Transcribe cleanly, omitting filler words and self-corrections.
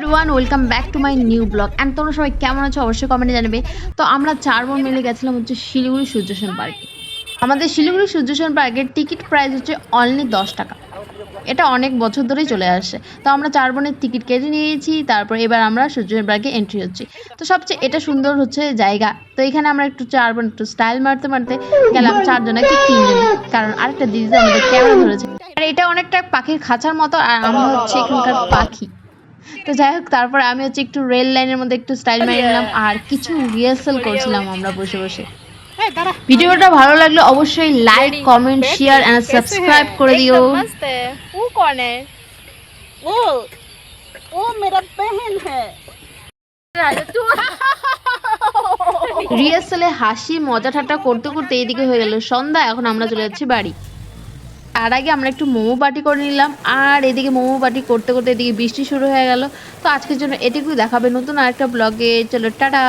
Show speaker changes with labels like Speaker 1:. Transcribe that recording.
Speaker 1: Everyone, welcome back to my new blog. And তোমরা সবাই কেমন আছো অবশ্যই কমেন্টে জানাবে। তো আমরা 4 বোন মিলে গেছিলাম হচ্ছে শিলিগুড়ি সূর্যসেন পার্কে। আমাদের শিলিগুড়ি সূর্যসেন পার্কের টিকিট প্রাইস হচ্ছে অনলি 10 টাকা। এটা অনেক বছর ধরেই চলে আসছে। তো আমরা 4 বোনের টিকিট কেটে নিয়েছি, তারপর এবার আমরা সূর্যসেন পার্কে এন্ট্রি হচ্ছি। তো সবচেয়ে এটা সুন্দর হচ্ছে জায়গা। তো এখানে আমরা একটু 4 বোন একটু স্টাইল মারতে মারতে গেলাম 4 জনে কি 3 জনে, কারণ আরেকটা দিদি আমাদের ক্যামেরা ধরেছে। আর এটা অনেকটা পাখির খাঁচার মতো, আর আমরা হচ্ছে এখানকার পাখি। তো যাই হোক, তারপর আমি হচ্ছে একটু রেল লাইনের মধ্যে একটু স্টাইল মেরে নিলাম আর কিছু রিহার্সাল করছিলাম আমরা বসে বসে। ভিডিওটা ভালো লাগলে অবশ্যই like, comment, share and subscribe করে দিও।
Speaker 2: मस्त है। वो कौन है?
Speaker 3: वो वो मेरा बहन है।
Speaker 1: রিহার্সালে হাসি মজা ঠাট্টা করতে করতে এইদিকে হয়ে গেল সন্ধ্যা। এখন আমরা চলে যাচ্ছি বাড়ি। তার আগে আমরা একটু মোমো পার্টি করে নিলাম, আর এদিকে মোমো পার্টি করতে করতে এদিকে বৃষ্টি শুরু হয়ে গেল। তো আজকের জন্য এটুকুই, দেখাবে নতুন আরেকটা ব্লগে। চলো টাটা।